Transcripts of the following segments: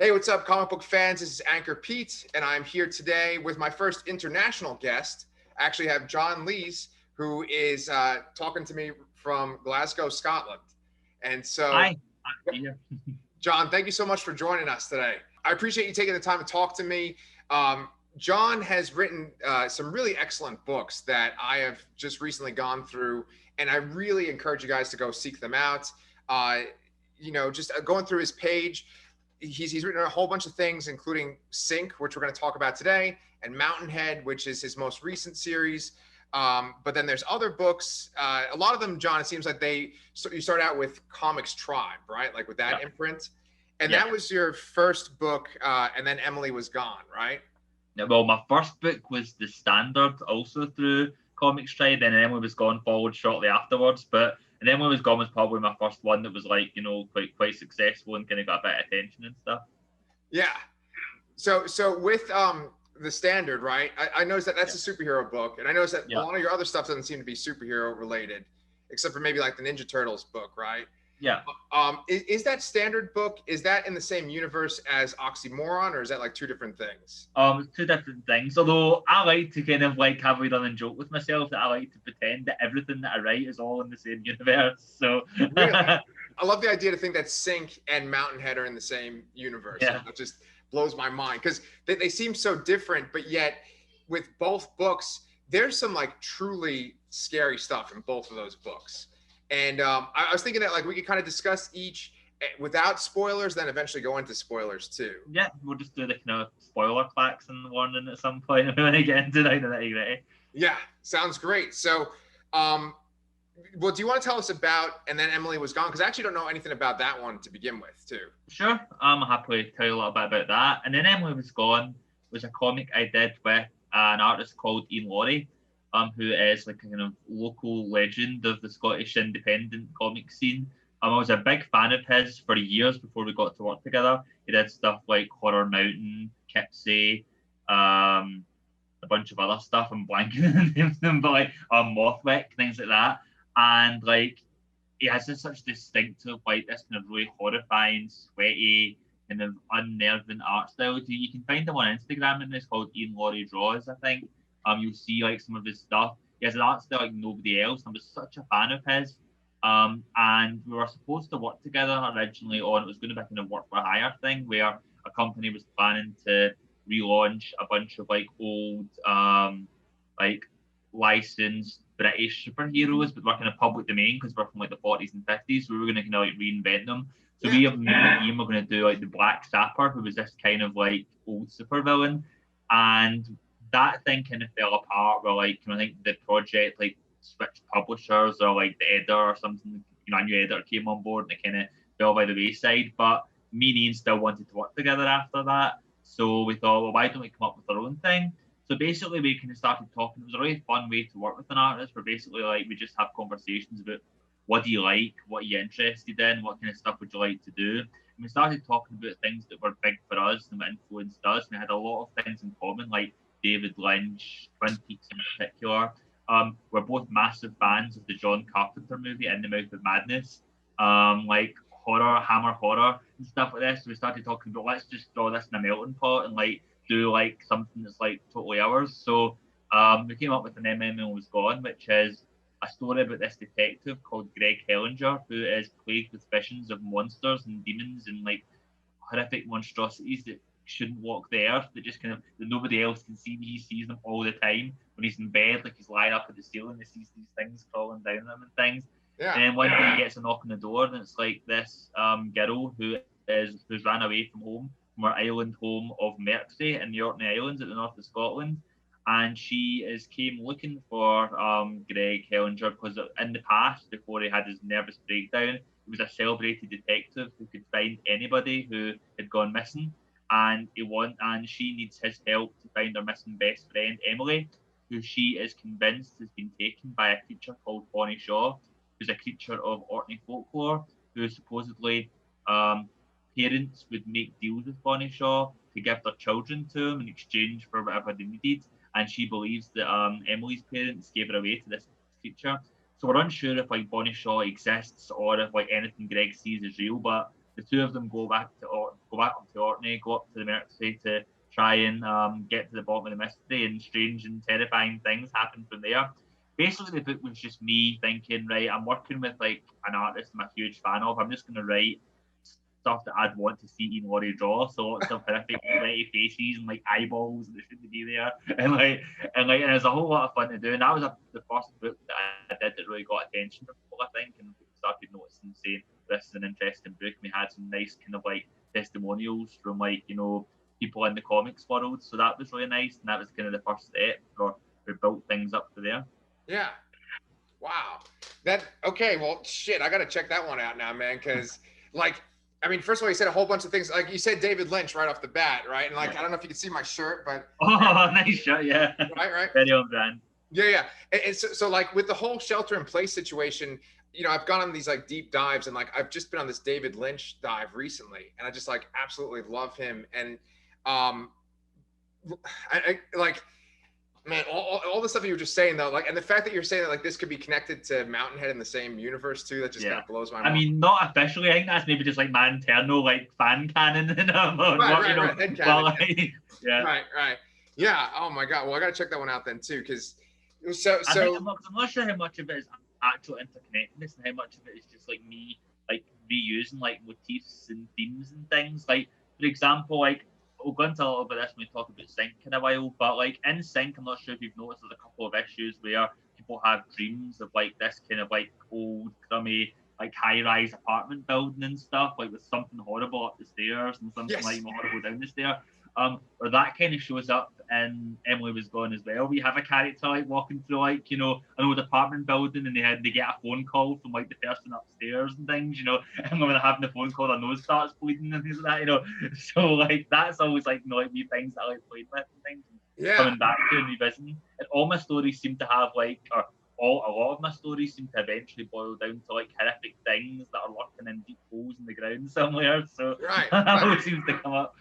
Hey, what's up, comic book fans? This is Anchor Pete, and I'm here today with my first international guest. I actually have John Lees, who is talking to me from Glasgow, Scotland. And so, Hi. John, thank you so much for joining us today. I appreciate you taking the time to talk to me. John has written some really excellent books that I have just recently gone through, and I really encourage you guys to go seek them out. Just going through his page, he's written a whole bunch of things, including Sync, which we're going to talk about today, and Mountainhead, which is his most recent series. But then there's other books. A lot of them, John, it seems like you start out with Comix Tribe, right? Like with that imprint. And that was your first book, and then Emily Was Gone, right? Well, my first book was The Standard, also through Comix Tribe, and Emily Was Gone followed shortly afterwards. But and Emily Was Gone was probably my first one that was like, quite successful and kind of got a bit of attention and stuff. Yeah. So with The Standard, right? I noticed that that's a superhero book, and I noticed that a lot of your other stuff doesn't seem to be superhero related, except for maybe like the Ninja Turtles book, right? Yeah. Is that Standard book, is that in the same universe as Oxymoron, or is that like two different things? Two different things. Although I like to kind of like have a running joke with myself that I like to pretend that everything that I write is all in the same universe. So really? I love the idea to think that Sync and Mountainhead are in the same universe. Yeah. It just blows my mind because they seem so different, but yet with both books, there's some like truly scary stuff in both of those books. And I was thinking that like we could kind of discuss each without spoilers, then eventually go into spoilers too. Yeah, we'll just do the kind of spoiler clacks and warning at some point when I get into the nitty-gritty. Yeah, sounds great. So, well, do you want to tell us about And Then Emily Was Gone? Because I actually don't know anything about that one to begin with, too. Sure, I'm happy to tell you a little bit about that. And Then Emily Was Gone was a comic I did with an artist called Ian Laurie, who is like a kind of local legend of the Scottish independent comic scene. I was a big fan of his for years before we got to work together. He did stuff like Horror Mountain, Kipsey, a bunch of other stuff. I'm blanking on the names of them, but like Mothwick, things like that. And like he has this such distinctive, like this kind of really horrifying, sweaty, kind of unnerving art style. You can find him on Instagram, and it's called Ian Laurie Draws, I think. You'll see like some of his stuff. He has an art style like nobody else. I was such a fan of his. And we were supposed to work together originally on, it was going to be a kind of work for hire thing where a company was planning to relaunch a bunch of like old like licensed British superheroes, but we're kind of public domain because we're from like the 40s and 50s. So we were going to kind of like reinvent them. So me and Ian were going to do like the Black Sapper, who was this kind of like old supervillain, and that thing kind of fell apart. Where like I think the project like switched publishers, or like the editor or something. A new editor came on board, and it kind of fell by the wayside. But me and Ian still wanted to work together after that. So we thought, well, why don't we come up with our own thing? So basically, we kind of started talking. It was a really fun way to work with an artist, where basically, like, we just have conversations about what do you like, what are you interested in, what kind of stuff would you like to do. And we started talking about things that were big for us and that influenced us. And we had a lot of things in common, like David Lynch, Twin Peaks in particular. We're both massive fans of the John Carpenter movie In the Mouth of Madness, like horror, Hammer horror, and stuff like this. So we started talking about, let's just throw this in a melting pot and like do like something that's like totally ours. So we came up with An Emily Was Gone, which is a story about this detective called Greg Hellinger, who is plagued with visions of monsters and demons and like horrific monstrosities that shouldn't walk the earth, that just kind of that nobody else can see. He sees them all the time when he's in bed, like he's lying up at the ceiling, he sees these things crawling down him and things. Yeah. And then one day he gets a knock on the door, and it's like this girl who's ran away from home, from her island home of Merksey in the Orkney Islands at the north of Scotland. And she came looking for Greg Hellinger because in the past, before he had his nervous breakdown, he was a celebrated detective who could find anybody who had gone missing. And she needs his help to find her missing best friend, Emily, who she is convinced has been taken by a creature called Bonnie Shaw, who's a creature of Orkney folklore, who supposedly parents would make deals with Bonnie Shaw to give their children to him in exchange for whatever they needed. And she believes that Emily's parents gave her away to this creature. So we're unsure if like Bonnie Shaw exists or if like anything Greg sees is real, but the two of them go back up to Orkney, go up to the Mersey to try and get to the bottom of the mystery, and strange and terrifying things happen from there. Basically, the book was just me thinking, right, I'm working with like an artist I'm a huge fan of. I'm just going to write stuff that I'd want to see Ian Laurie draw. So lots of horrific sweaty faces and like eyeballs that shouldn't be there, and it was a whole lot of fun to do. And that was the first book that I did that really got attention from people, I think, and started noticing, saying this is an interesting book. We had some nice kind of like testimonials from like, you know, people in the comics world, so that was really nice, and that was kind of the first step for we built things up to there. Yeah. Wow. Okay, well, shit, I got to check that one out now, man, because, like, I mean, first of all, you said a whole bunch of things. Like, you said David Lynch right off the bat, right? And, like, I don't know if you can see my shirt, but... Oh, nice shirt, yeah. Right? Very on brand. Yeah. And so, like, with the whole shelter-in-place situation, you know, I've gone on these, like, deep dives, and, like, I've just been on this David Lynch dive recently, and I just, like, absolutely love him. And, I like... Man, all the stuff that you were just saying though, like, and the fact that you're saying that like this could be connected to Mountainhead in the same universe too, that just kind of blows my mind. I mean, not officially. I think that's maybe just like my internal like fan canon. Right. Yeah. Right. Yeah. Oh my God. Well, I gotta check that one out then too, because I'm not sure how much of it is actual interconnectedness and how much of it is just like me like reusing like motifs and themes and things. Like, for example, like, we'll go into a little bit of this when we talk about Sync in a while, but like in Sync, I'm not sure if you've noticed, there's a couple of issues where people have dreams of like this kind of like old, crummy, like high-rise apartment building and stuff, like with something horrible up the stairs and something like horrible down the stair. Or that kind of shows up in Emily Was Gone as well. We have a character like walking through like, you know, an old apartment building, and they get a phone call from like the person upstairs and things, you know, and when they're having the phone call, their nose starts bleeding and things like that, you know. So like that's always like, you know, like wee things that I like playing with and things. Yeah. Coming back to and revisiting. And all my stories seem to have like, a lot of my stories seem to eventually boil down to like horrific things that are lurking in deep holes in the ground somewhere. So that always seems to come up.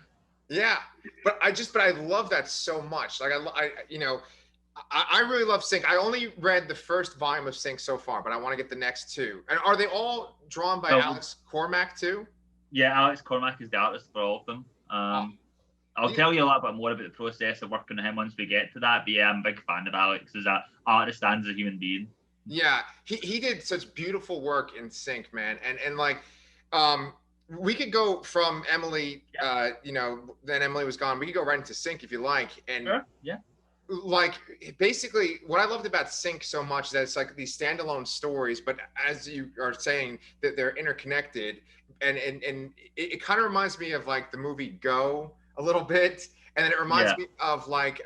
Yeah, but I love that so much. Like I really love Sync. I only read the first volume of Sync so far, but I want to get the next two. And are they all drawn by Alex Cormack too? Yeah, Alex Cormack is the artist for all of them. I'll tell you a little bit more about the process of working with him once we get to that. But yeah, I'm a big fan of Alex as an artist and as a human being. Yeah, he did such beautiful work in Sync, man. And like, we could go from Emily, you know, then Emily Was Gone. We could go right into Sync if you like. And sure. Yeah. Like, basically, what I loved about Sync so much is that it's like these standalone stories, but as you are saying, that they're interconnected. And it kind of reminds me of like the movie Go a little bit. And then it reminds me of like,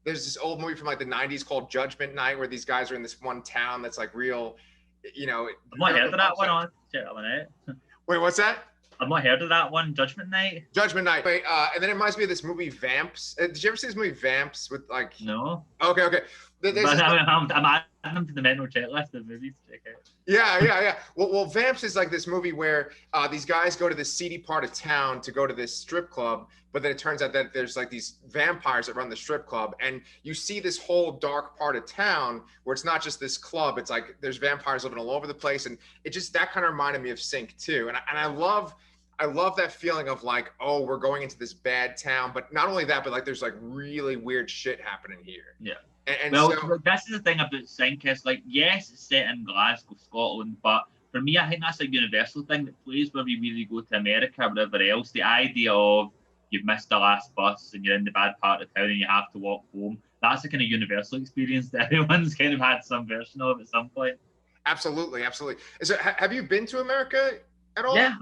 there's this old movie from like the 90s called Judgment Night, where these guys are in this one town that's like real, you know. I'm not heard of that one on. Wait, what's that? I've not heard of that one. Judgment Night. Judgment Night. Wait, and then it reminds me of this movie Vamps. Did you ever see this movie Vamps with like? No. Okay. I'm adding them to the mental checklist of movies to check out. Yeah. Well, Vamps is like this movie where these guys go to this seedy part of town to go to this strip club, but then it turns out that there's like these vampires that run the strip club, and you see this whole dark part of town where it's not just this club, it's like there's vampires living all over the place, and it just, that kind of reminded me of Sync too. And I love that feeling of like, oh, we're going into this bad town, but not only that, but like there's like really weird shit happening here. Yeah. And well, so, this is the thing about Sync, is like, yes, it's set in Glasgow, Scotland, but for me, I think that's a universal thing that plays whether you really go to America or whatever else. The idea of you've missed the last bus and you're in the bad part of town and you have to walk home. That's a kind of universal experience that everyone's kind of had some version of at some point. Absolutely. So have you been to America at all? Yeah,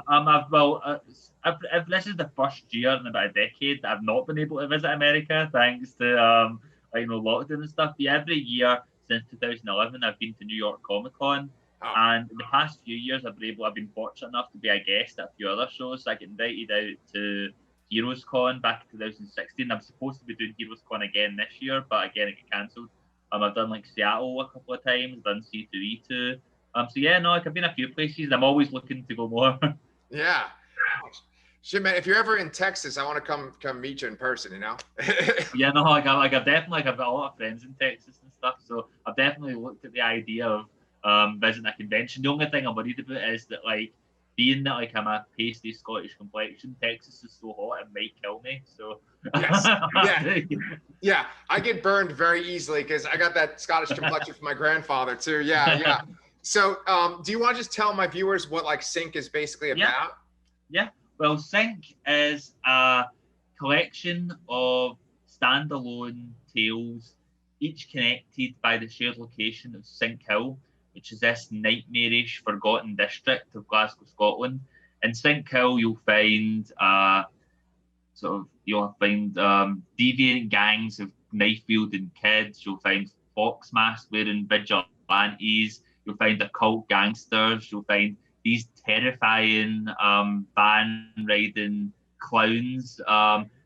this is the first year in about a decade that I've not been able to visit America, thanks to lockdown and stuff. But every year since 2011, I've been to New York Comic Con, and in the past few years, I've been fortunate enough to be a guest at a few other shows. So I get invited out to Heroes Con back in 2016. I'm supposed to be doing Heroes Con again this year, but again, it got cancelled. I've done like Seattle a couple of times, done C2E2. So yeah, no, I've been a few places, and I'm always looking to go more. Yeah. Shit, man, if you're ever in Texas, I want to come meet you in person, you know? Yeah, no, I've got a lot of friends in Texas and stuff, so I've definitely looked at the idea of visiting a convention. The only thing I'm worried about is that, like, being that like I'm a pasty Scottish complexion, Texas is so hot it might kill me. So yes, yeah, I get burned very easily because I got that Scottish complexion from my grandfather too. Yeah. So, do you want to just tell my viewers what like Sync is basically about? Yeah. Well, Sync is a collection of standalone tales, each connected by the shared location of Sink Hill, which is this nightmarish, forgotten district of Glasgow, Scotland. In Sink Hill, you'll find deviant gangs of knife-wielding kids. You'll find fox mask wearing vigilantes. You'll find occult gangsters. You'll find these terrifying van riding clowns.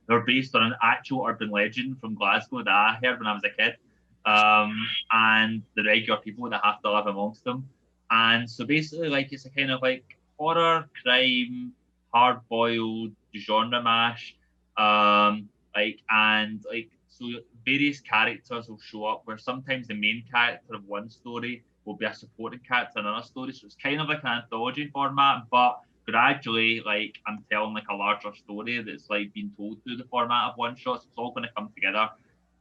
They're based on an actual urban legend from Glasgow that I heard when I was a kid, and the regular people that have to live amongst them. And so basically, like, it's a kind of like horror, crime, hard-boiled genre mash. So various characters will show up where sometimes the main character of one story will be a supporting character in another story. So it's kind of like an anthology format, but gradually, like, I'm telling like a larger story that's like being told through the format of one shot. So it's all going to come together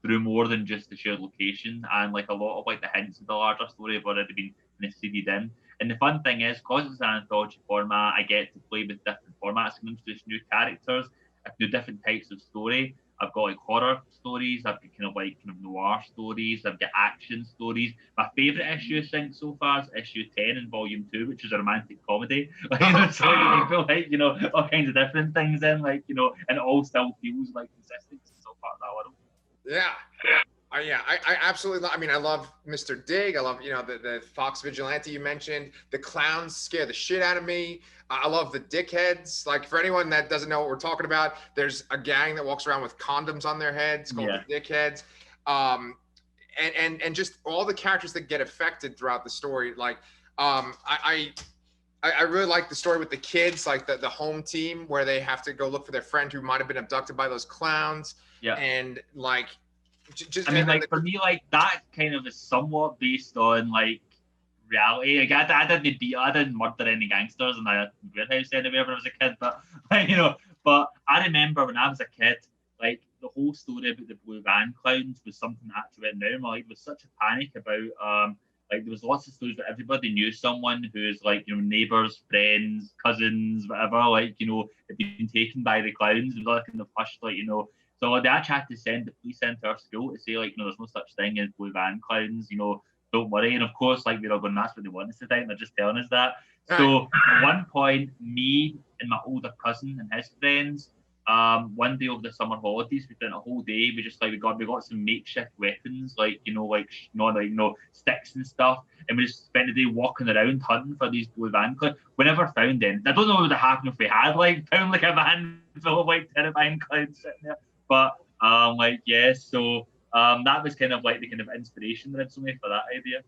through more than just the shared location, and like a lot of like the hints of the larger story have already been kind of seeded in. And the fun thing is, because it's an anthology format, I get to play with different formats and introduce new characters, new different types of story. I've got like horror stories, I've got kind of noir stories, I've got action stories. My favourite issue of Sync so far is issue 10 in volume 2, which is a romantic comedy. Like, so you can put like, all kinds of different things in, like, and it all still feels like consistent. It's all part of that world. Yeah. I absolutely love, I love Mr. Dig. I love, the Fox Vigilante you mentioned. The clowns scare the shit out of me. I love the dickheads. Like, for anyone that doesn't know what we're talking about, there's a gang that walks around with condoms on their heads called the dickheads. And just all the characters that get affected throughout the story. Like, I really like the story with the kids, like the home team where they have to go look for their friend who might have been abducted by those clowns. Yeah. And like, for me, like, that kind of is somewhat based on like reality. Like, I didn't murder any gangsters in a warehouse anywhere when I was a kid, but but I remember when I was a kid, like, the whole story about the blue van clowns was something that actually went down. Like, there was such a panic about like, there was lots of stories that everybody knew someone who's like, neighbors, friends, cousins, whatever, like, had been taken by the clowns. It was like kind of hushed, like, So they actually had to send the police into our school to say, like, there's no such thing as blue van clowns, don't worry. And of course, like, we're all going, that's what they want us to think. They're just telling us that. Right. So at one point, me and my older cousin and his friends, one day over the summer holidays, we spent a whole day. We just like we got some makeshift weapons, like sticks and stuff, and we just spent the day walking around hunting for these blue van clowns. We never found any. I don't know what would have happened if we had found a van full of terrifying clowns sitting there. But so that was kind of like the kind of inspiration originally for that idea.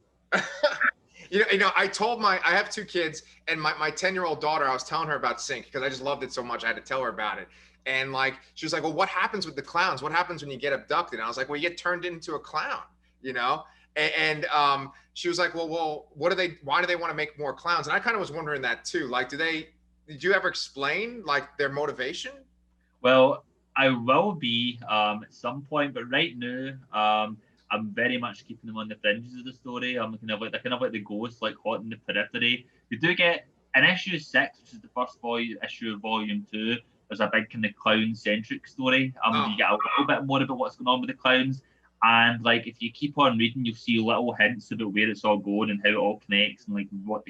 I have 2 kids, and my 10-year-old daughter, I was telling her about Sync because I just loved it so much. I had to tell her about it. And like, she was like, well, what happens with the clowns? What happens when you get abducted? And I was like, well, you get turned into a clown, And she was like, well, why do they want to make more clowns? And I kind of was wondering that too. Like, did you ever explain like their motivation? Well, I will be at some point, but right now, I'm very much keeping them on the fringes of the story. I'm kind of like the ghost, like hot in the periphery. You do get in issue 6, which is the first issue of volume 2. There's a big kind of clown-centric story. You get a little bit more about what's going on with the clowns, and like if you keep on reading, you'll see little hints about where it's all going and how it all connects, and like what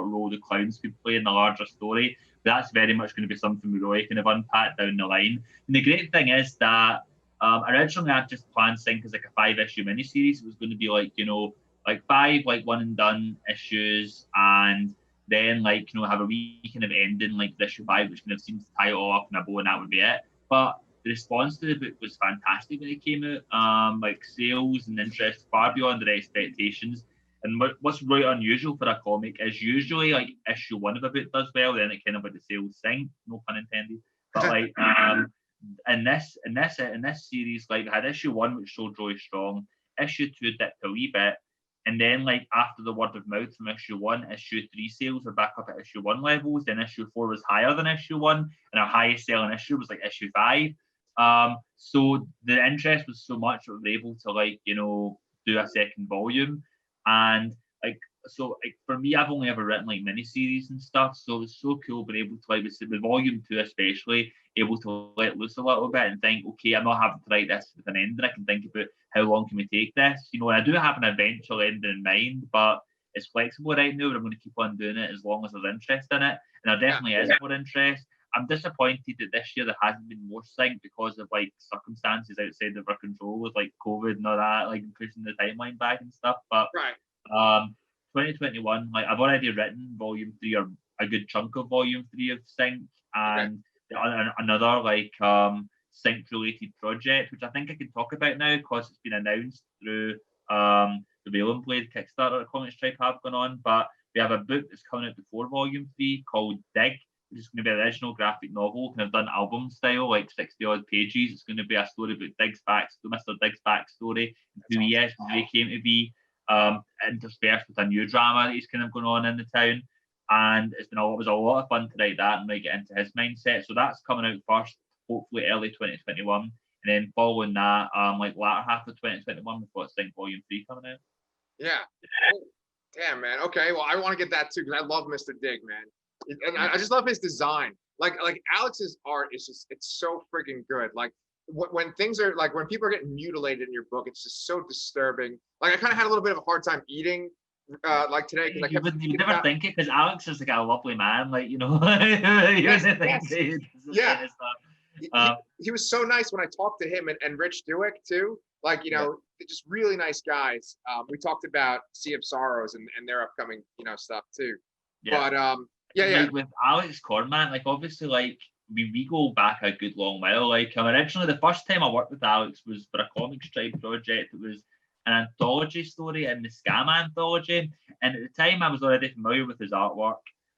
role the clowns could play in the larger story. That's very much going to be something we really kind of unpack down the line. And the great thing is that originally I just planned Sync as like a 5-issue miniseries. It was going to be like 5 like one and done issues, and then have a wee kind of ending like issue 5, which kind of seems to tie it all up in a bow, and that would be it. But the response to the book was fantastic when it came out. Like, sales and interest far beyond their expectations. And what's really unusual for a comic is usually like issue 1 of a book does well, then it kind of like the sales sink, no pun intended. But like in this series, like, I had issue 1 which sold really strong. Issue 2 dipped a wee bit. And then, like, after the word of mouth from issue 1, issue 3 sales were back up at issue 1 levels. Then issue 4 was higher than issue 1, and our highest selling issue was like issue 5. So the interest was so much that we were able to, like, you know, do a second volume. And like, so like for me, I've only ever written like miniseries and stuff, so it's so cool being able to, like, with volume 2 especially, able to let loose a little bit and think, okay, I'm not having to write this with an ending. I can think about how long can we take this, you know. And I do have an eventual ending in mind, but it's flexible right now. But I'm going to keep on doing it as long as there's interest in it, and there definitely is more interest. I'm disappointed that this year there hasn't been more synced because of like circumstances outside of our control with like COVID and all that, like pushing the timeline back and stuff. But 2021, like I've already written volume 3 or a good chunk of volume 3 of sync, and another like sync related project, which I think I can talk about now because it's been announced through the Whale and Blade Kickstarter that Comix Tribe have gone on. But we have a book that's coming out before volume 3 called Dig, which is going to be an original graphic novel, kind of done album style, like 60 odd pages. It's going to be a story about Mr. Dig's backstory, who he is, and how he came to be, interspersed with a new drama that he's kind of going on in the town. And it was a lot of fun to write that and really get into his mindset. So that's coming out first, hopefully early 2021. And then following that, like latter half of 2021, we've got Sync Volume 3 coming out. Yeah. Damn, man. Okay, well, I want to get that too because I love Mr. Dig, man. And I just love his design. Like Alex's art is just, it's so freaking good. Like when things are like, when people are getting mutilated in your book, it's just so disturbing. Like I kind of had a little bit of a hard time eating like today. Because you would never think it, because Alex is like a lovely man, like, you know. He was so nice when I talked to him and Rich Dewick too. Like, you know, just really nice guys. We talked about Sea of Sorrows and their upcoming, you know, stuff too. Yeah. But like with Alex Corman, like obviously, like we go back a good long while. Like originally, the first time I worked with Alex was for a Comix Tribe project. It was an anthology story in the Scam anthology, and at the time I was already familiar with his artwork.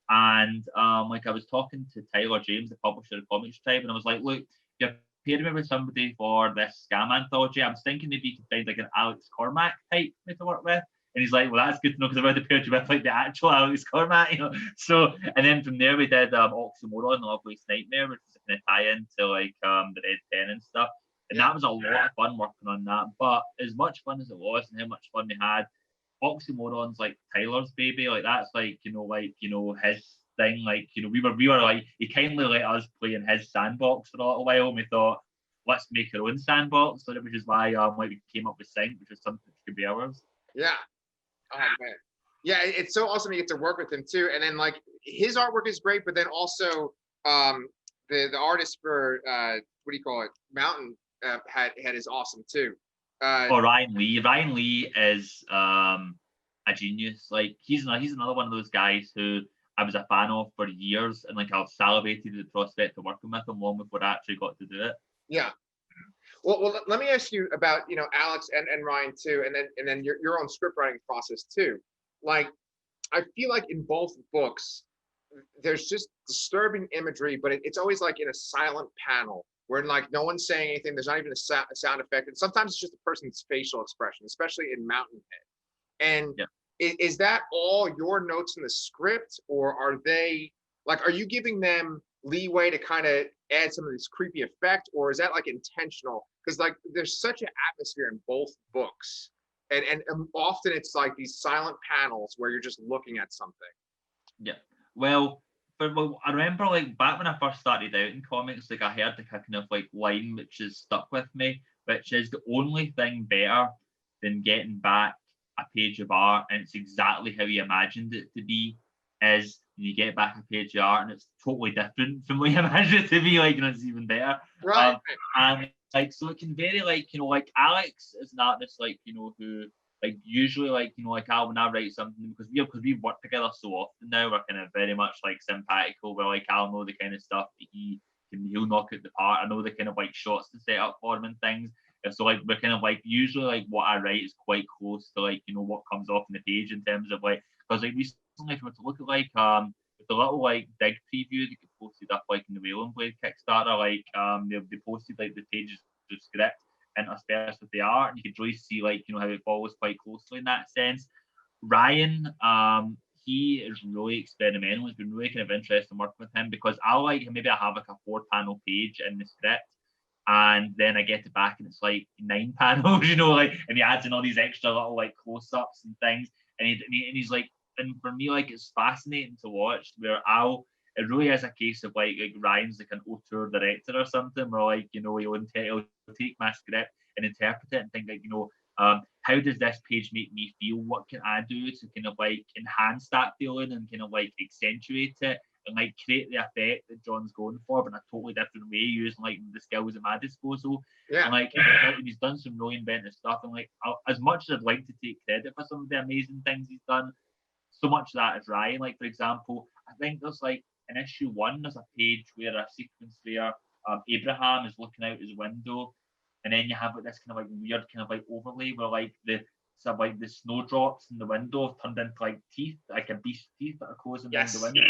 And like I was talking to Tyler James, the publisher of Comix Tribe, and I was like, look, you're pairing me with somebody for this Scam anthology. I was thinking maybe you could find like an Alex Cormack type for me to work with. And he's like, well, that's good to know because I've already paired you with like the actual Alex Cormack, you know. So, and then from there we did Oxymoron, The Lovelace Nightmare, which is a kind of tie-in to like the Red Pen and stuff. And that was a lot of fun working on that. But as much fun as it was and how much fun we had, Oxymoron's like Tyler's baby. Like that's like, you know, his thing. Like, you know, we were like, he kindly let us play in his sandbox for a little while, and we thought, let's make our own sandbox. So which is why like we came up with Sync, which is something that could be ours. Yeah. Oh man. Yeah, it's so awesome to get to work with him too. And then like his artwork is great, but then also the artist for what do you call it? Mountainhead is awesome too. Ryan Lee. Ryan Lee is a genius. Like he's another one of those guys who I was a fan of for years, and like I've salivated at the prospect of working with him long before I actually got to do it. Yeah. Well, let me ask you about, you know, Alex and Ryan too, and then your own script writing process too. Like, I feel like in both books, there's just disturbing imagery, but it's always like in a silent panel where like no one's saying anything. There's not even a sound effect, and sometimes it's just a person's facial expression, especially in Mountainhead. And is that all your notes in the script, or are you giving them leeway to kind of add some of this creepy effect, or is that like intentional? Because like there's such an atmosphere in both books, and often it's like these silent panels where you're just looking at something. Yeah. Well, I remember like back when I first started out in comics, like I heard the kind of like line which has stuck with me, which is the only thing better than getting back a page of art and it's exactly how you imagined it to be is when you get back a page of art and it's totally different from what you imagined it to be, like, you know, it's even better. Right. And like, so it can vary, like, you know, like Alex is an artist, like, you know, who like usually like, you know, like when I write something, because we've worked together so often now, we're kind of very much like simpatical, where like I'll know the kind of stuff that he'll knock out the park. I know the kind of like shots to set up for him and things. So like we're kind of like usually like what I write is quite close to like, you know, what comes off in the page in terms of like, because like recently if you were to look at like with the little like Dig preview that get posted up like in the Whale and Blade Kickstarter, like they posted like the pages of script interspersed with the art, and you could really see like, you know, how it follows quite closely in that sense. Ryan, he is really experimental. It's been really kind of interesting working with him, because I like, maybe I have like a 4-panel page in the script, and then I get it back and it's like 9 panels, you know, like, and he adds in all these extra little like close-ups and things, and he's like, and for me, like, it's fascinating to watch, where it really is a case of like Ryan's like an auteur director or something, where like, you know, he'll take my script and interpret it and think like, you know, how does this page make me feel? What can I do to kind of like enhance that feeling and kind of like accentuate it and like create the effect that John's going for, but in a totally different way, using like the skills at my disposal. Yeah. And like, he's done some really inventive stuff. And like, as much as I'd like to take credit for some of the amazing things he's done, so much of that is Ryan. Like, for example, I think there's like in issue 1, there's a page where a sequence where Abraham is looking out his window, and then you have like this kind of like weird kind of like overlay where like the snowdrops in the window turned into like teeth, like a beast's teeth that are closing down the window.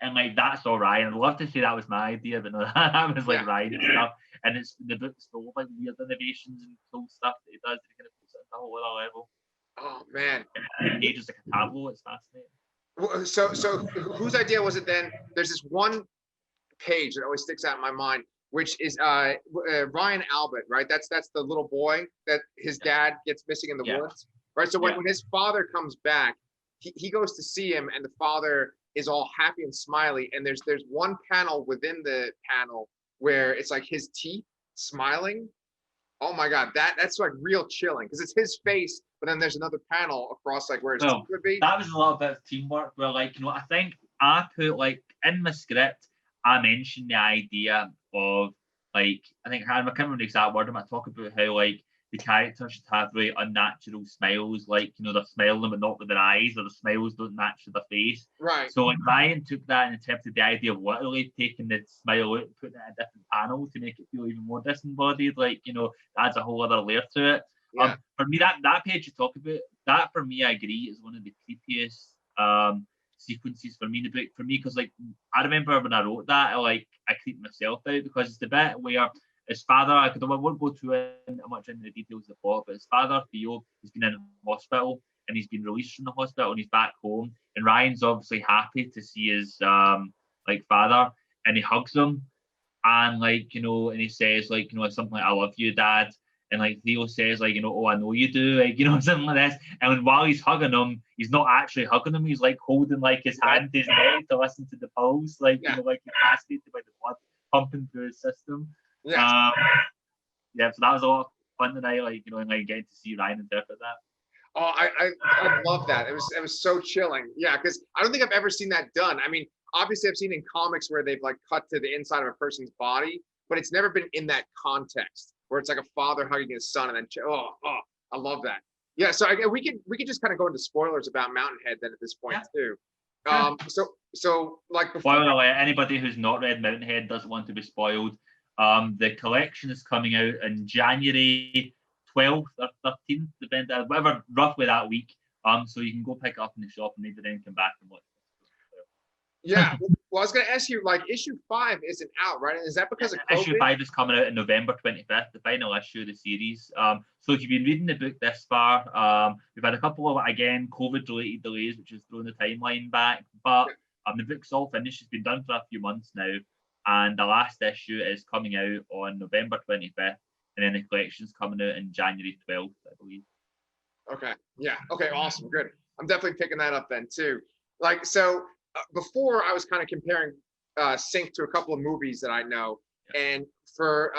And like, that's all Ryan. I'd love to say that was my idea, but no, that was like Ryan and stuff. And it's the book's full of like weird innovations and cool stuff that he does that kind of puts it at a whole other level. Oh man. And he just like a tableau, it's fascinating. So whose idea was it then? There's this one page that always sticks out in my mind, which is Ryan Albert, right? That's the little boy that his dad gets missing in the woods, right? So when his father comes back, he goes to see him, and the father is all happy and smiley. And there's one panel within the panel where it's like his teeth smiling. Oh my God, that's like real chilling, because it's his face, but then there's another panel across like where his teeth would be. That was a little bit of teamwork where, like, you know, I think I put like in my script, I mentioned the idea of like, I can't remember the exact word, I talk about how like the characters should have really unnatural smiles, like, you know, they're smiling but not with their eyes, or the smiles don't match their face. Right. So like Ryan took that and interpreted the idea of literally taking the smile out and putting it in a different panel to make it feel even more disembodied, like, you know, adds a whole other layer to it. Yeah. For me, that page you talk about, that for me, I agree, is one of the creepiest sequences for me in the book. For me, because like, I remember when I wrote that, I creeped myself out, because it's the bit where his father, I won't go too much into the details of the plot, but his father, Theo, has been in hospital, and he's been released from the hospital, and he's back home, and Ryan's obviously happy to see his like father, and he hugs him, and like, you know, and he says like, you know, something like, "I love you, Dad." And like Theo says, like, you know, "Oh, I know you do," like, you know, something like this. And while he's hugging him, he's not actually hugging him. He's like holding like his hand to his neck to listen to the pulse, like, you know, like he's fascinated by the blood pumping through his system. So that was a lot of fun tonight, like, you know, and like getting to see Ryan interpret that. Oh, I love that. It was so chilling. Yeah, because I don't think I've ever seen that done. I mean, obviously I've seen in comics where they've like cut to the inside of a person's body, but it's never been in that context where it's like a father hugging his son, and then I love that. Yeah, so we could just kind of go into spoilers about Mountainhead then at this point too. So like before, spoiler alert, anybody who's not read Mountainhead doesn't want to be spoiled. The collection is coming out in January 12th or 13th, depending, whatever, roughly that week. So you can go pick it up in the shop and maybe then come back and watch it. Yeah. Well, I was going to ask you, like, issue 5 isn't out, right? And is that because of COVID? Issue 5 is coming out on November 25th, the final issue of the series. So if you've been reading the book this far, we've had a couple of, again, COVID-related delays, which has thrown the timeline back. But the book's all finished. It's been done for a few months now. And the last issue is coming out on November 25th. And then the collection's coming out in January 12th, I believe. Okay. Yeah. Okay. Awesome. Good. I'm definitely picking that up then too. Like, so before I was kind of comparing Sync to a couple of movies that I know. And for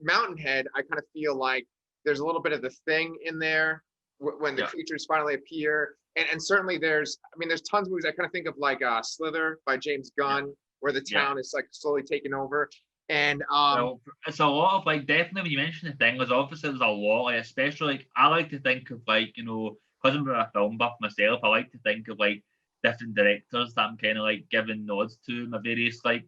Mountainhead, I kind of feel like there's a little bit of The Thing in there when the creatures finally appear. And certainly there's tons of movies. I kind of think of like Slither by James Gunn, where the town is like slowly taken over. And well, it's a lot of like, definitely when you mention The Thing, there's a lot, like, especially like I like to think of like, you know, because I'm a film buff myself, I like to think of like different directors that I'm kind of like giving nods to my various like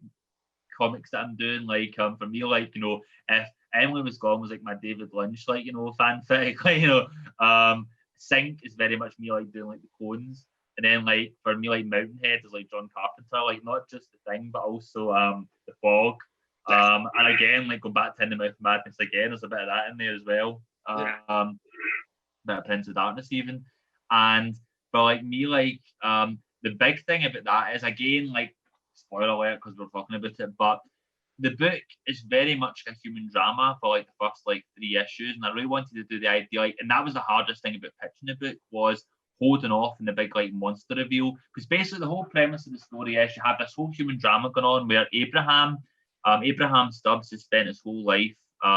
comics that I'm doing. Like for me, like, you know, if Emily Was Gone was like my David Lynch, like, you know, fanfic, like, you know, Sync is very much me like doing like the Coens. And then like for me, like Mountainhead is like John Carpenter, like not just The Thing but also The Fog. And again, like going back to In the Mouth of Madness again, there's a bit of that in there as well. Bit of Prince of Darkness even. And for like me, like the big thing about that is, again, like, spoiler alert because we're talking about it, but the book is very much a human drama for like the first like 3 issues, and I really wanted to do the idea, like, and that was the hardest thing about pitching the book, was holding off in the big like monster reveal, because basically the whole premise of the story is you have this whole human drama going on where Abraham Stubbs has spent his whole life,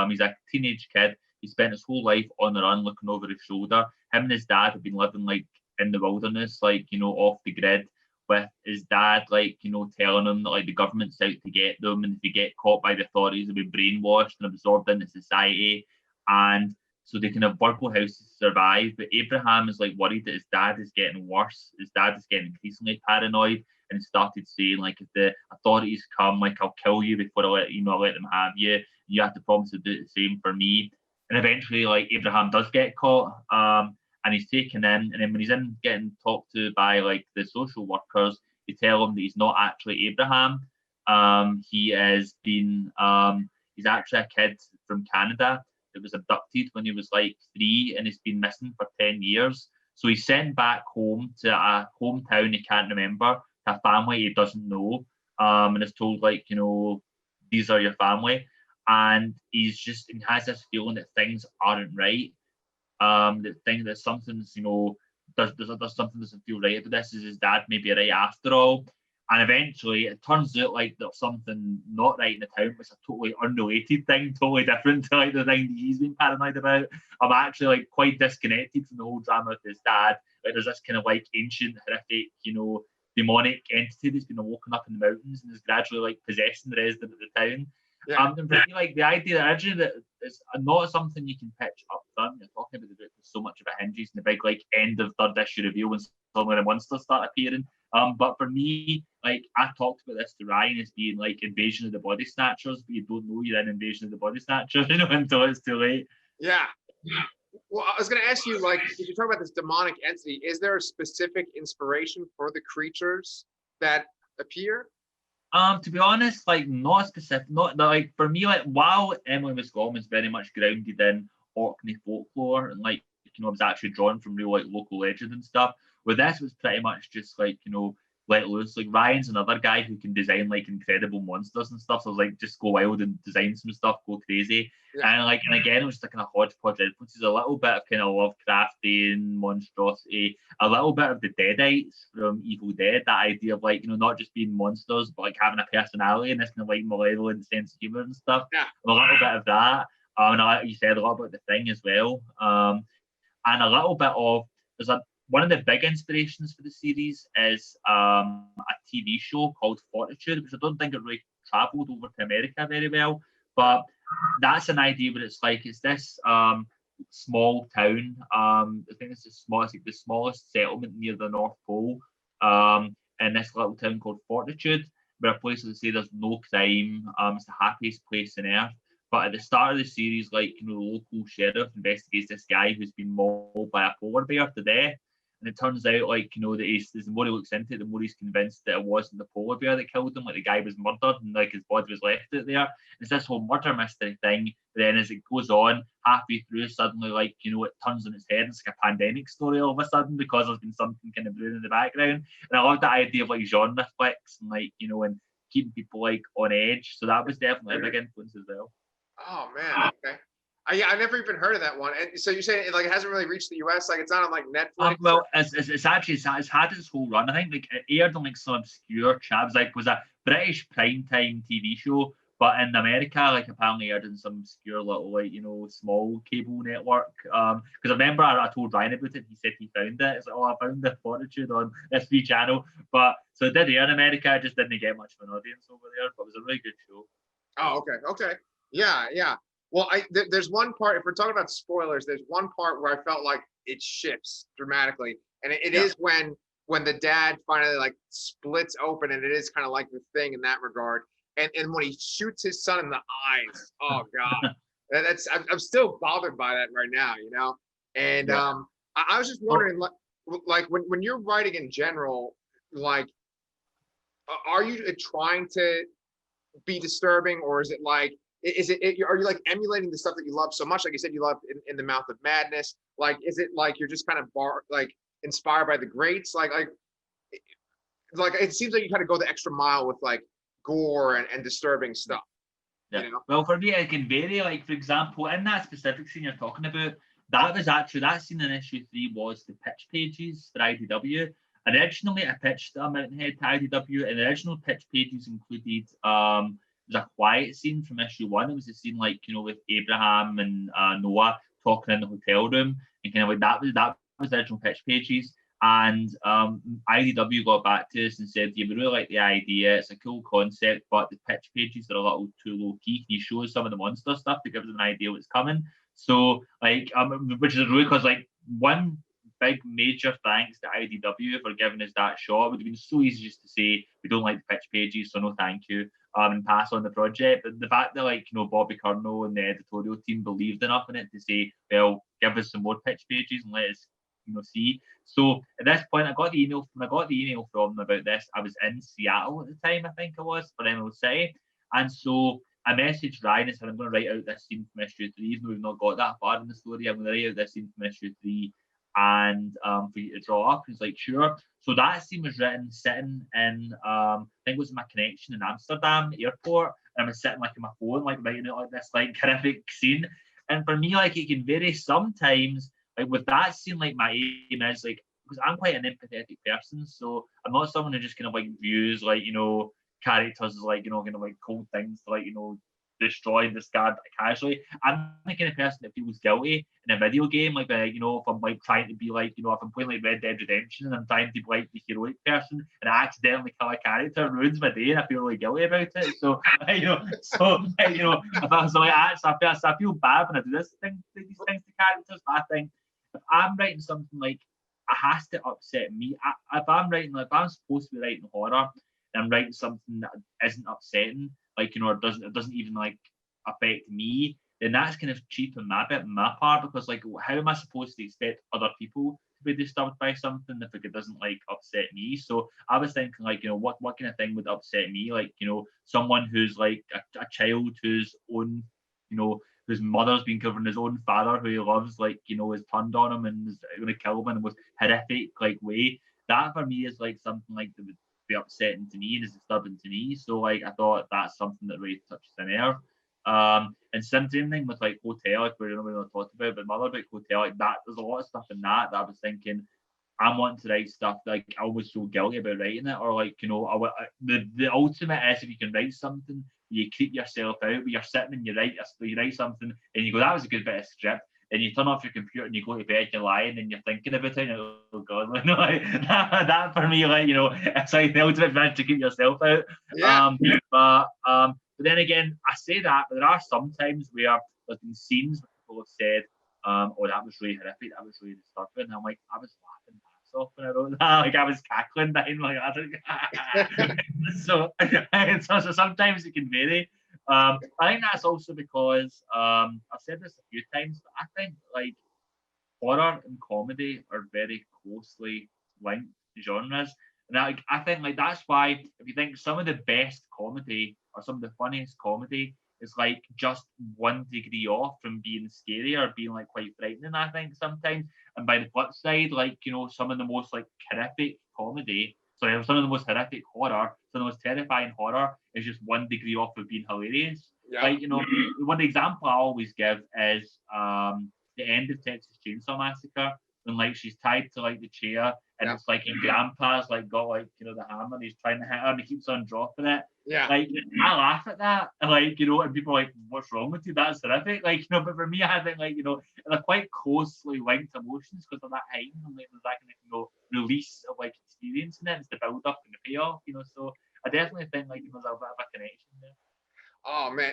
he's a teenage kid, he spent his whole life on the run looking over his shoulder. Him and his dad have been living like in the wilderness, like, you know, off the grid, with his dad, like, you know, telling him that like the government's out to get them, and if they get caught by the authorities, they'll be brainwashed and absorbed into society, and so they can have burgle houses to survive. But Abraham is like worried that his dad is getting worse. His dad is getting increasingly paranoid, and started saying like, if the authorities come, like, I'll kill you before I let them have you. You have to promise to do the same for me. And eventually, like, Abraham does get caught, and he's taken in. And then when he's in getting talked to by like the social workers, they tell him that he's not actually Abraham. He has been he's actually a kid from Canada that was abducted when he was like 3, and he's been missing for 10 years. So he's sent back home to a hometown he can't remember, to a family he doesn't know, and is told, like, you know, these are your family. And he has this feeling that things aren't right. That something's, you know, there's something doesn't feel right about this. Is his dad maybe right after all? And eventually it turns out like there's something not right in the town, which is a totally unrelated thing, totally different to like the thing that he's been paranoid about. I'm actually like quite disconnected from the whole drama with his dad. Like, there's this kind of like ancient, horrific, you know, demonic entity that's been awoken up in the mountains and is gradually like possessing the residents of the town. And for me, like, the idea that actually that it's not something you can pitch up front. You're talking about the book with so much of it hinges in the big like end of 3rd issue reveal when some of the monsters start appearing. But for me, like, I talked about this to Ryan as being like Invasion of the Body Snatchers, but you don't know you're in Invasion of the Body Snatchers, you know, until it's too late. Yeah. Well, I was going to ask you, like, if you talk about this demonic entity, is there a specific inspiration for the creatures that appear? To be honest, like, not specific, not like, for me, like, while Emily was Gone was very much grounded in Orkney folklore, and like, you know, it was actually drawn from real like local legend and stuff. With this, it was pretty much just like, you know, let loose. Like, Ryan's another guy who can design like incredible monsters and stuff. So I was like, just go wild and design some stuff, go crazy. And like, and again, it was just a kind of hodgepodge influences, a little bit of kind of Lovecraftian monstrosity, a little bit of the Deadites from Evil Dead, that idea of like, you know, not just being monsters, but like having a personality and this kind of like malevolent sense of humor and stuff. Yeah. A little bit of that. And like you said, a lot about the Thing as well. And a little bit of, one of the big inspirations for the series is a TV show called Fortitude, which I don't think it really travelled over to America very well, but that's an idea where it's this small town. I think it's like the smallest settlement near the North Pole, in this little town called Fortitude, where places say there's no crime. It's the happiest place on earth. But at the start of the series, like, you know, the local sheriff investigates this guy who's been mauled by a polar bear to death. And it turns out, like, you know, that the more he looks into it, the more he's convinced that it wasn't the polar bear that killed him. Like, the guy was murdered and like his body was left out there. It's this whole murder mystery thing. But then as it goes on, halfway through, suddenly, like, you know, it turns on its head. It's like a pandemic story all of a sudden because there's been something kind of brewing in the background. And I love that idea of like genre flicks and like, you know, and keeping people like on edge. So that was definitely a big influence as well. Oh man, okay. I never even heard of that one. And so you're saying it hasn't really reached the US, like it's not on like Netflix? Well, it's actually it's had its whole run. I think like it aired on like some obscure channels, like was a British primetime TV show, but in America, like apparently aired in some obscure little like, you know, small cable network. Because I remember I told Ryan about it. He said he found it. It's like, oh, I found the Fortitude on this free channel. But so it did air in America. I just didn't get much of an audience over there. But it was a really good show. Oh, okay. Yeah. Well, there's one part, if we're talking about spoilers, there's one part where I felt like it shifts dramatically. And it is when the dad finally like splits open, and it is kind of like the Thing in that regard. And when he shoots his son in the eyes, oh God. I'm still bothered by that right now, you know? And I was just wondering, like when you're writing in general, like, are you trying to be disturbing, or is it like, are you like emulating the stuff that you love so much? Like you said, you love in the Mouth of Madness. Like, is it like you're just kind of inspired by the greats? Like it seems like you kind of go the extra mile with like gore and disturbing stuff. Yeah. You know? Well, for me, it can vary. Like, for example, in that specific scene you're talking about, that scene in issue 3 was the pitch pages for IDW. Originally, I pitched a Mountainhead to IDW, and the original pitch pages included there's a quiet scene from issue 1. It was a scene like, with Abraham and Noah talking in the hotel room, and kind of like that was the original pitch pages. And IDW got back to us and said, yeah, we really like the idea. It's a cool concept, but the pitch pages are a little too low key. Can you show us some of the monster stuff to give us an idea what's coming? So, like, which is really because, like, one big major thanks to IDW for giving us that shot. It would have been so easy just to say, we don't like the pitch pages, so no thank you, and pass on the project. But the fact that, like, Bobby Curnow and the editorial team believed enough in it to say, well, give us some more pitch pages and let us see. So at this point, when I got the email from them about this, I was in Seattle at the time, I think it was, for Emerald City. And so I messaged Ryan and said, I'm going to write out this scene from issue 3, even though we've not got that far in the story. I'm going to write out this scene from issue 3 and for you to draw up. He's like, sure. So that scene was written sitting in, I think it was my connection in Amsterdam airport. And I was sitting like on my phone, like writing out like this like horrific scene. And for me, like, it can vary sometimes. Like with that scene, like my aim is like, because I'm quite an empathetic person, so I'm not someone who just kind of like views like characters as like kind of like cold things to like destroy and discard casually. I'm the kind of person that feels guilty in a video game, like if I'm like trying to be like if I'm playing like Red Dead Redemption and I'm trying to be like the heroic person and I accidentally kill a character, it ruins my day and I feel really guilty about it. So if I was like I feel bad when I do these things to characters, but I think if I'm writing something like it has to upset me. If I'm supposed to be writing horror and I'm writing something that isn't upsetting, like or doesn't even like affect me, then that's kind of cheap on my part, because like how am I supposed to expect other people to be disturbed by something if it doesn't like upset me? So I was thinking like what kind of thing would upset me, like someone who's like a child whose own whose mother's been covering his own father who he loves, like is turned on him and is going to kill him in the most horrific like way. That for me is like something like that would be upsetting to me and is disturbing to me. So like I thought that's something that really touches the nerve. And same thing with like Hotel, like we not talked about, but Mother Book Hotel, like that. There's a lot of stuff in that I was thinking I'm wanting to write stuff like I was so guilty about writing it, or like the ultimate is if you can write something, you creep yourself out, but you're sitting and you write something and you go, that was a good bit of script, and you turn off your computer and you go to bed, you're lying and you're thinking about it, and you're, oh god, like, that for me, like it's like the ultimate bit to keep yourself out. Yeah. But then again, I say that, but there are some times where there's been scenes where people have said, oh, that was really horrific, that was really disturbing. And I'm like, I was laughing my ass off when I wrote that. Like I was cackling down, like so sometimes it can vary. I think that's also because I've said this a few times, but I think like horror and comedy are very closely linked genres. And I think like that's why if you think some of the best comedy or some of the funniest comedy is like just 1 degree off from being scary or being like quite frightening, I think sometimes. And by the flip side, like some of the most like horrific comedy, some of the most horrific horror, some of the most terrifying horror is just 1 degree off of being hilarious. Yeah. Like one example I always give is the end of Texas Chainsaw Massacre, when like she's tied to like the chair and it's like and grandpa's like got like the hammer and he's trying to hit her and he keeps on dropping it. Yeah. Like I laugh at that. And like, and people are like, what's wrong with you? That's terrific. Like, but for me I think like, they're quite closely linked emotions because of that height and like there's that kind of release of like experience in it. It's the build up and the payoff, so I definitely think like there's a bit of a connection there. Oh man,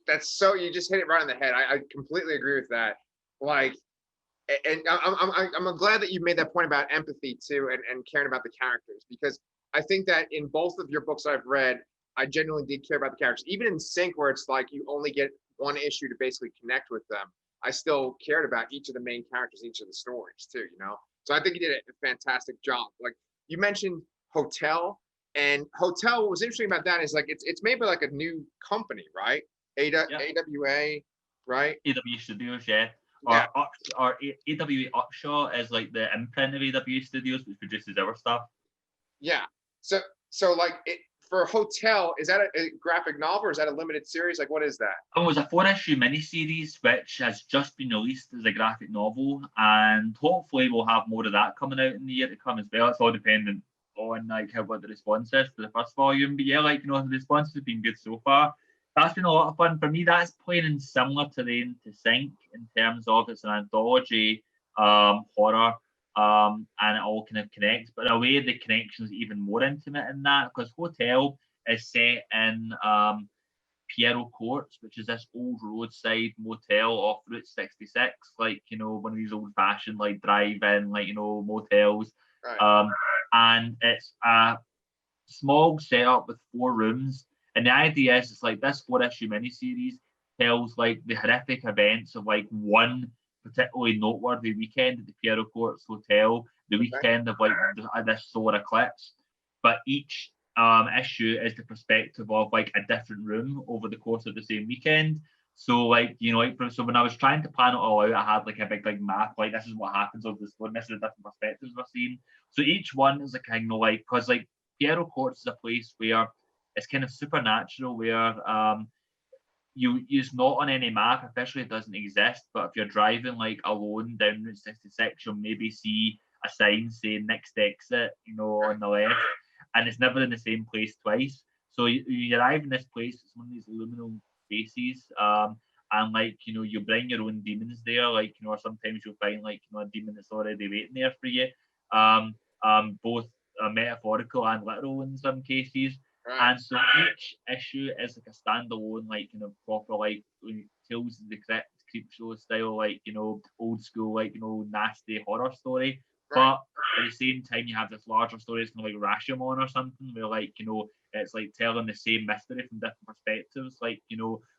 that's so, you just hit it right on the head. I completely agree with that. Like, and I'm glad that you made that point about empathy too, and caring about the characters, because I think that in both of your books I've read, I genuinely did care about the characters. Even in Sync, where it's like you only get one issue to basically connect with them, I still cared about each of the main characters, each of the stories too, So I think you did a fantastic job. Like you mentioned Hotel. And HOTELL, what was interesting about that is like it's made by like a new company, right? AWA, right? AW Studios, yeah. Yeah. Or AWA Upshot is like the imprint of AW Studios, which produces our stuff. Yeah. So like for HOTELL, is that a graphic novel or is that a limited series? Like, what is that? It was a 4-issue miniseries which has just been released as a graphic novel, and hopefully we'll have more of that coming out in the year to come as well. It's all dependent on like what the response is to the first volume. But yeah, like the response has been good so far. That's been a lot of fun for me. That's playing in similar terrain to Sync in terms of it's an anthology, horror, and it all kind of connects. But in a way, the connection is even more intimate in that because HOTELL is set in Piero Courts, which is this old roadside motel off Route 66, like one of these old-fashioned like drive-in, like motels. Right. And it's a small setup with 4 rooms. And the idea is it's like this 4-issue miniseries tells like the horrific events of like one particularly noteworthy weekend at the Piero Courts Hotel, the weekend of like this solar eclipse. But each issue is the perspective of like a different room over the course of the same weekend. So like so when I was trying to plan it all out, I had like a big like map, like this is what happens over the story, this is the different perspectives we're seeing. So each one is a kind of like, because like Piero Courts is a place where it's kind of supernatural, where it's not on any map, officially it doesn't exist, but if you're driving like alone down Route 66, you'll maybe see a sign saying next exit, on the left, and it's never in the same place twice. So you arrive in this place, it's one of these liminal spaces, and like you bring your own demons there, like or sometimes you'll find like a demon that's already waiting there for you, both metaphorical and literal in some cases. Right. And so each issue is like a standalone, like proper like Tales of the Crypt creep show style, like old school, like nasty horror story. Right. But at the same time, you have this larger story, it's kind of like Rashomon or something, where like it's like telling the same mystery from different perspectives. Like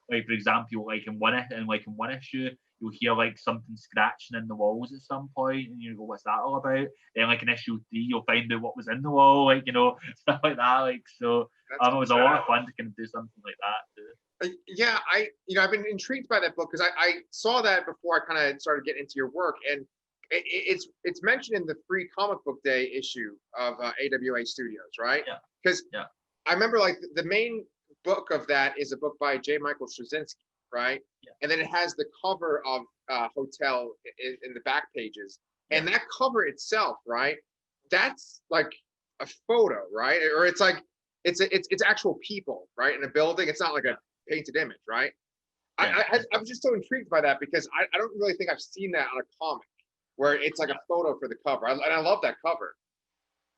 like for example, like in one issue, you'll hear like something scratching in the walls at some point, and you go, "What's that all about?" Then like in issue 3, you'll find out what was in the wall, like stuff like that. Like so, it was a lot of fun to kind of do something like that too. Yeah, I've been intrigued by that book because I saw that before I kind of started getting into your work, and it's mentioned in the free comic book day issue of AWA Studios, right? Yeah. Because I remember like the main book of that is a book by J. Michael Straczynski, right? Yeah. And then it has the cover of HOTELL in the back pages, and that cover itself, right? That's like a photo, right? Or it's like it's actual people, right, in a building. It's not like a painted image, right? Yeah. I'm just so intrigued by that because I don't really think I've seen that on a comic where it's like a photo for the cover. And I love that cover.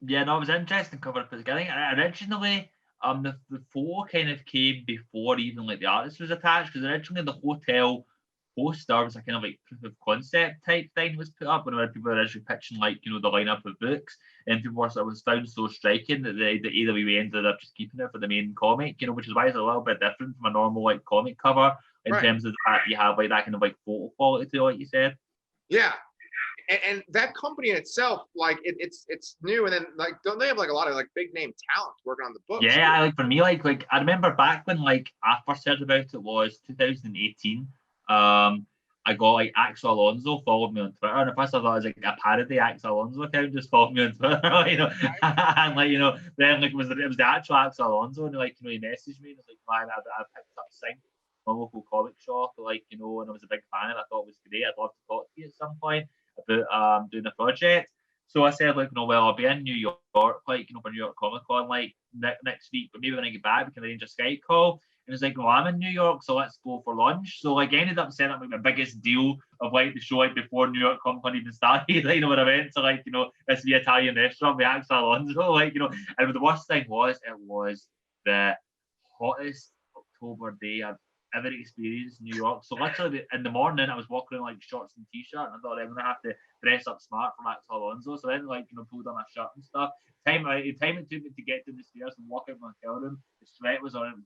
Yeah, no, it was an interesting cover at the beginning. Originally, the photo kind of came before even like the artist was attached, because originally the HOTELL poster was a kind of like proof of concept type thing was put up when people were actually pitching like the lineup of books, and people were, it was found so striking that the AWA ended up just keeping it for the main comic, which is why it's a little bit different from a normal like comic cover in terms of that you have like that kind of like photo quality to it, like you said. Yeah. And that company in itself, like it's new, and then like don't they have like a lot of like big name talent working on the books? Yeah, like for me, like I remember back when like I first heard about it was 2018. I got like Axel Alonso followed me on Twitter, and at first I thought it was like a parody Axel Alonso account just followed me on Twitter, and like then like it was the actual Axel Alonso, and like he messaged me and was like, man, I picked up Sync, my local comic shop, like and I was a big fan of it. I thought it was great. I'd love to talk to you at some point about doing a project. So I said like, well, I'll be in New York, like for New York Comic Con like next week, but maybe when I get back we can arrange a Skype call. And it's like, well, I'm in New York, so let's go for lunch. So like I ended up setting up like my biggest deal of like the show like before New York Comic Con even started. Like, when I went to like this the Italian restaurant with Axel Alonso, like and the worst thing was it was the hottest October day I've ever experienced in New York. So literally in the morning I was walking in like shorts and t-shirt, and I thought I'm gonna have to dress up smart for Axel Alonso. So then like pulled on my shirt and stuff. The time it took me to get to the stairs and walk out my hotel room, the sweat was on.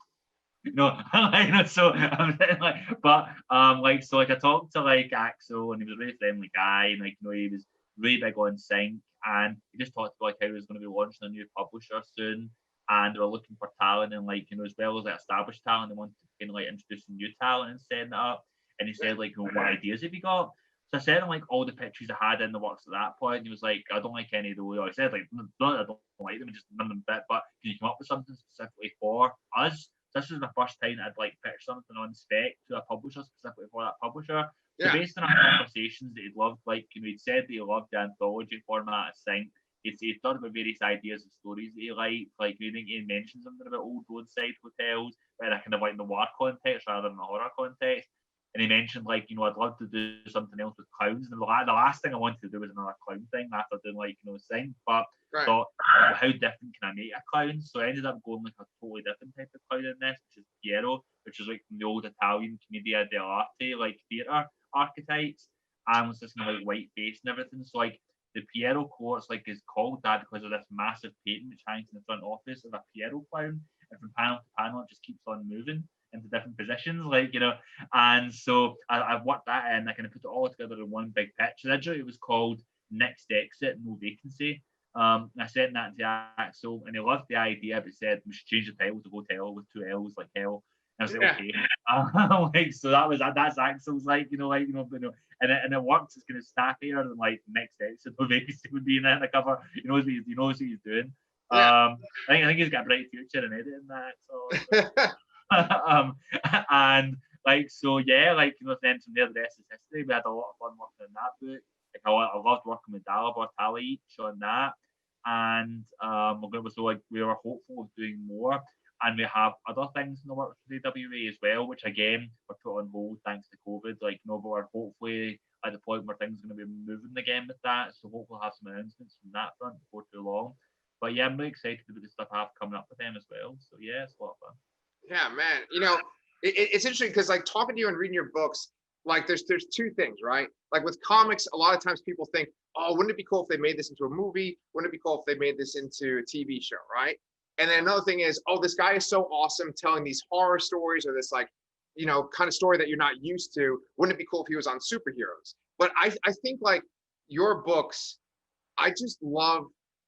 So I'm like, but like so like I talked to like Axel, and he was a really friendly guy, and like he was really big on Sync, and he just talked about like how he was going to be launching a new publisher soon, and they were looking for talent, and like, you know, as well as like established talent, they wanted to kind of like introduce some new talent and setting it up. And he said, like, what ideas have you got? So I sent him like all the pictures I had in the works at that point, and he was like, I don't like any of those. I said, like, no, I don't like them, just none of them fit, but can you come up with something specifically for us? This was my first time I'd like pitched something on spec to a publisher specifically for that publisher. So based on our conversations that he'd loved, like, you know, he'd said that he loved the anthology format of Sync. He'd thought about various ideas and stories that he liked. Like, I think he mentioned something about old roadside hotels, but in a kind of like noir context rather than a horror context. And he mentioned, like, you know, I'd love to do something else with clowns. And the last thing I wanted to do was another clown thing after doing, like, you know, Sync. But thought, well, how different can I make a clown? So I ended up going like a totally different type of clown in this, which is Piero, which is like from the old Italian commedia dell'arte, like theatre archetypes. And was just kind of like white face and everything. So like the Piero course like is called that because of this massive painting which hangs in the front office of a Piero clown. And from panel to panel, it just keeps on moving into different positions, like, you know. And so I've worked that in. I kind of put it all together in one big pitch. Originally, it was called Next Exit, No Vacancy. I sent that to Axel, and he loved the idea, but said we should change the title to Hotel with 2 L's, like hell. And I was like, okay. Like, so that's Axel's, like, you know, and it works. It's kind of snappier than like Next Exit, No Vacancy would be in the cover. He knows what he's doing. I think he's got a bright future in editing that. So. And like, so yeah, like, you know, then from there the rest is history. We had a lot of fun working on that book. Like, I loved working with Dalibor Tali on that, and we were hopeful of doing more, and we have other things in the works with AWA as well, which again were put on hold thanks to COVID. Like, you know, but we're hopefully at the point where things are going to be moving again with that, so hopefully we'll have some announcements from that front before too long. But yeah, I'm really excited about the stuff I have coming up with them as well. So yeah, it's a lot of fun. Yeah, man. You know, it's interesting because like talking to you and reading your books, like there's 2 things, right? Like with comics, a lot of times people think, oh, wouldn't it be cool if they made this into a movie? Wouldn't it be cool if they made this into a TV show, right? And then another thing is, oh, this guy is so awesome telling these horror stories or this, like, you know, kind of story that you're not used to. Wouldn't it be cool if he was on superheroes? But I think like your books, I just love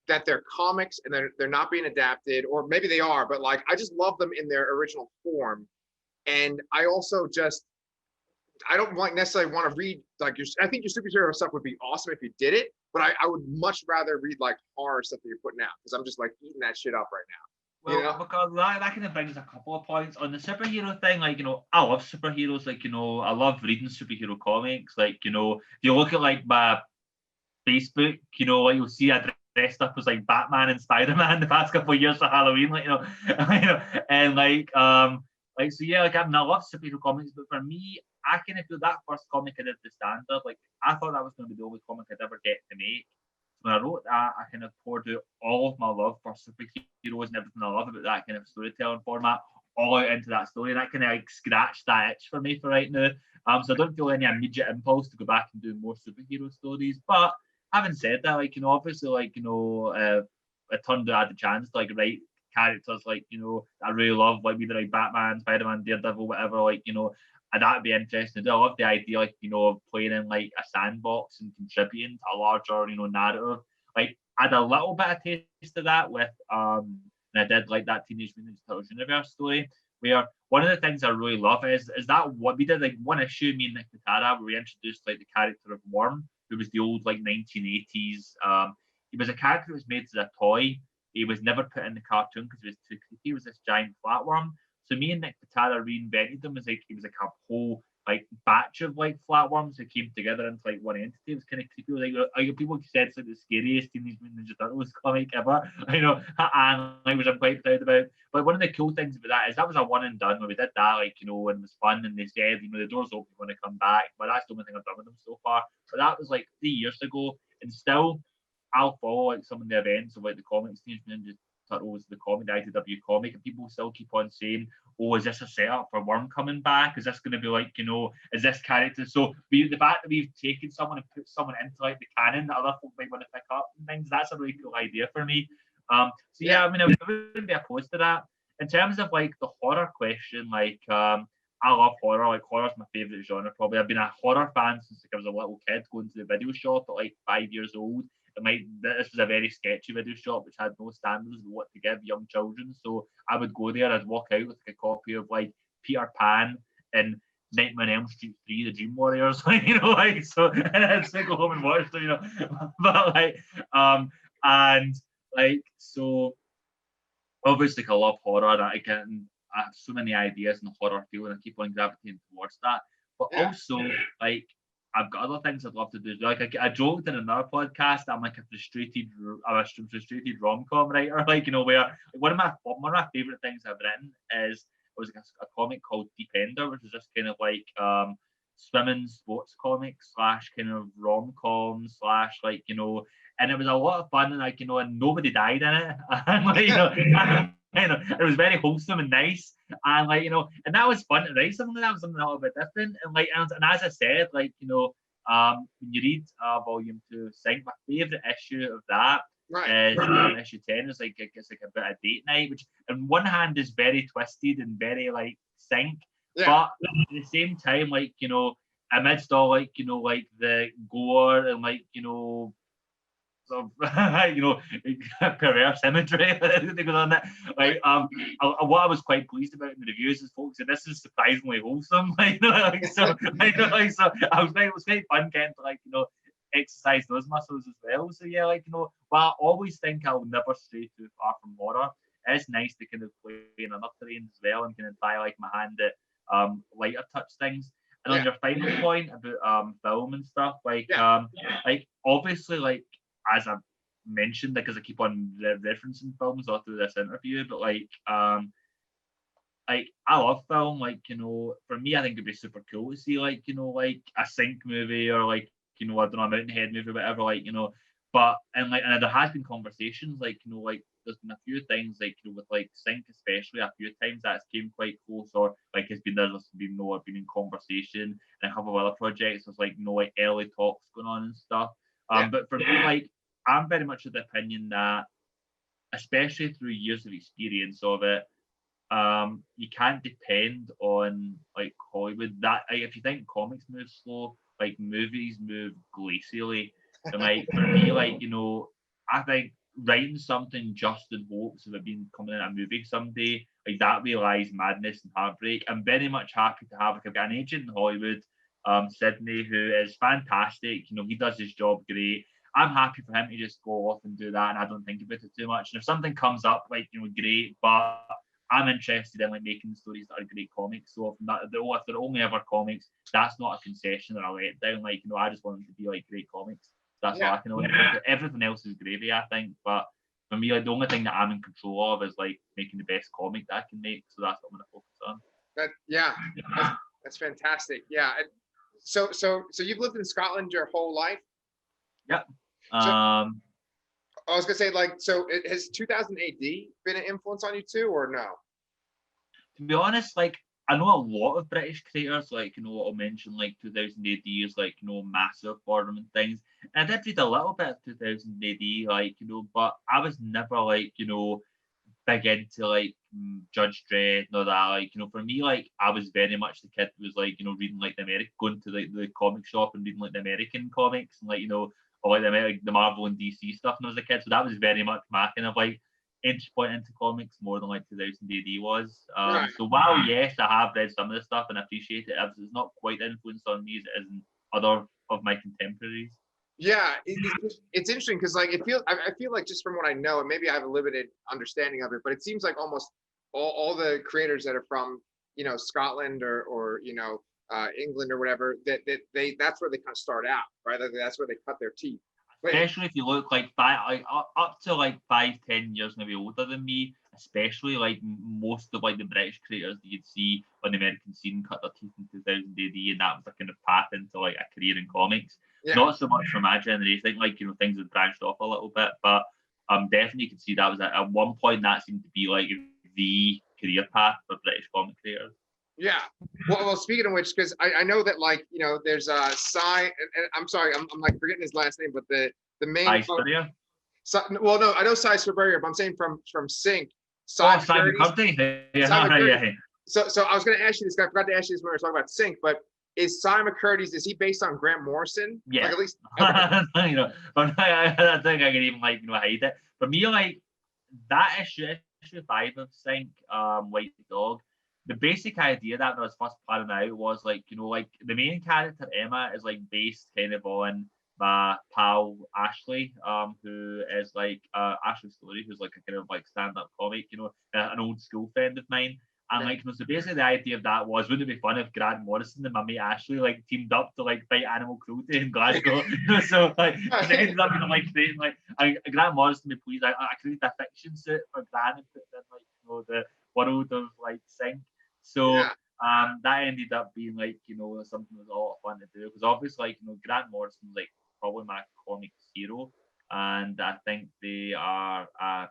that they're comics and they're not being adapted, or maybe they are, but like I just love them in their original form. And I also just, I don't like necessarily want to read like I think your superhero stuff would be awesome if you did it, but I would much rather read like horror stuff that you're putting out because I'm just like eating that shit up right now. Well, you know? Because that kind of brings a couple of points on the superhero thing. Like, you know, I love superheroes. Like, you know, I love reading superhero comics. Like, you know, if you look at like my Facebook, you know, like you'll see I dressed up as like Batman and Spider-Man the past couple of years for Halloween, like, you know, and like so yeah, like I love superhero comics, but for me, I kind of feel that first comic I did, The Standard, like I thought that was going to be the only comic I'd ever get to make. So when I wrote that, I kind of poured out all of my love for superheroes and everything I love about that kind of storytelling format all out into that story, and that kind of like scratched that itch for me for right now. So I don't feel any immediate impulse to go back and do more superhero stories, but having said that, like, you know, obviously, like, you know, it turned out I had the chance to like write characters like, you know, I really love, like either like Batman, Spider-Man, Daredevil, whatever, like, you know, and that'd be interesting. I love the idea, like, you know, of playing in like a sandbox and contributing to a larger, you know, narrative. Like I had a little bit of taste of that with and I did like that Teenage Mutant Ninja Turtles universe story, where one of the things I really love is that what we did, like one issue, me and Nick Matara, where we introduced like the character of Worm, who was the old like 1980s. He was a character that was made as a toy. He was never put in the cartoon because he was too creepy. He was this giant flatworm. So me and Nick Patara reinvented him as like he was like a whole like batch of like flatworms that came together into like one entity. It was kind of creepy. Like people said it's like the scariest Teenage Mutant Ninja Turtles comic ever, you know, and like which I'm quite proud about. But one of the cool things about that is that was a one and done where we did that, like, you know, and it was fun, and they said, you know, the door's open, you want to come back. But that's the only thing I've done with them so far. But that was like 3 years ago, and still I'll follow like some of the events of like the comics Teenage Mutant Ninja Turtles, the comic, the IDW comic, and people still keep on saying, oh, is this a setup for Worm coming back? Is this going to be like, you know, is this character? So the fact that we've taken someone and put someone into like the canon that other folk might want to pick up and things, that's a really cool idea for me. So yeah, I mean, I wouldn't be opposed to that. In terms of like the horror question, like I love horror. Like horror's my favorite genre. Probably I've been a horror fan since like, I was a little kid, going to the video shop at like 5 years old this was a very sketchy video shop which had no standards of what to give young children. So I would go there, I'd walk out with like a copy of like Peter Pan and Nightmare on Elm Street 3, The Dream Warriors, so, and I'd say go home and watch them, but and so obviously I love horror, and I have so many ideas in the horror field, and I keep on gravitating towards that. But also, like, I've got other things I'd love to do. Like, I joked in another podcast that I'm like a frustrated rom-com writer. Like, where one of my favorite things I've written is it was like a comic called Deep Ender, which is just kind of like swimming sports comic / kind of rom-com / like, and it was a lot of fun, and like, and nobody died in it, and like, it was very wholesome and nice, and like, and that was fun to write something a little bit different, and like, and as I said, like, when you read volume 2 of Sync, my favorite issue of that is issue 10. It's like a bit of date night, which on one hand is very twisted and very like Sync, but at the same time, like, amidst all like, like the gore and like, sort of, perverse imagery that goes on that. Like, what I was quite pleased about in the reviews is folks said this is surprisingly wholesome. It was quite fun getting to like, exercise those muscles as well. So yeah, like, while I always think I'll never stray too far from horror, it's nice to kind of play in another terrain as well and kind of try like my hand at lighter touch things. And on your final point about film and stuff, like obviously, like, as I've mentioned, because I keep on referencing films all through this interview, but like I love film. Like, for me, I think it'd be super cool to see like, like a Sync movie or like, I don't know, a Mountainhead movie, whatever, like, but and there has been conversations, like, like there's been a few things, like, with like Sync especially, a few times that's came quite close, or like I've been in conversation, and a couple of other projects there's like like early talks going on and stuff. But for me, like, I'm very much of the opinion that, especially through years of experience of it, you can't depend on like Hollywood. That if you think comics move slow, like movies move glacially. And like for me, like, I think writing something just in hopes of it being coming in a movie someday, like that relies madness and heartbreak. I'm very much happy to have, like, I've got an agent in Hollywood, Sydney, who is fantastic. He does his job great. I'm happy for him to just go off and do that, and I don't think about it too much. And if something comes up, like, great, but I'm interested in like making stories that are great comics. So if they're only ever comics, that's not a concession or a letdown. Like, I just want them to be like great comics. That's all I can know. Everything else is gravy, I think. But for me, like, the only thing that I'm in control of is like making the best comic that I can make. So that's what I'm going to focus on. That's fantastic. Yeah. So you've lived in Scotland your whole life? Yep. I was gonna say, like, so has 2000 AD been an influence on you too, or no? To be honest, like, I know a lot of British creators, like, I'll mention like 2000 AD is like, massive for them and things. And I did read a little bit of 2000 AD, like, but I was never like, big into like Judge Dredd and all that. Like, for me, like, I was very much the kid who was like, reading like going to the comic shop and reading like the American comics and like, or like the Marvel and DC stuff when I was a kid. So that was very much my kind of like entry point into comics more than like 2000 AD was. So while yes, I have read some of this stuff and appreciate it, it's not quite the influence on me as it is in other of my contemporaries. Yeah, it's interesting because like I feel like, just from what I know, and maybe I have a limited understanding of it, but it seems like almost all the creators that are from Scotland or England or whatever, that's where they kind of start out, right? Like, that's where they cut their teeth. Especially if you look like up to like 5-10 years maybe older than me, especially like most of like the British creators that you'd see on the American scene cut their teeth in 2000 AD, and that was a kind of path into like a career in comics. Not so much for my generation. I think like things had branched off a little bit, but definitely you could see that was at one point that seemed to be like the career path for British comic creators. Yeah. Well, speaking of which, because I know that, like, there's Cy, and I'm sorry, I'm like forgetting his last name, but the main. Well, no, I know Cy Sperberia, but I'm saying from Sync. Simon McCurdy. Yeah. So I was going to ask you this. I forgot to ask you this when we were talking about Sync, but is Simon McCurdy's, is he based on Grant Morrison? Yeah. Like, at least, okay. You know, I think I can even like, you know, hide it. For me, like that issue 5 of Sync, White Dog, the basic idea that when I was first planning out was like, you know, like the main character Emma is like based kind of on my pal Ashley, who is like Ashley Story, who's like a kind of like stand-up comic, you know, an old school friend of mine. And like, you know, so basically the idea of that was, wouldn't it be fun if Grant Morrison and my mate Ashley like teamed up to like fight animal cruelty in Glasgow? So like, it ended up, you know, like creating like Grant Morrison would please, I created a fiction suit for Grant and put it in like, you know, the world of like Sync. So that ended up being like, you know, something that was a lot of fun to do, because obviously, like, you know, Grant Morrison's like probably my comics hero, and I think they are a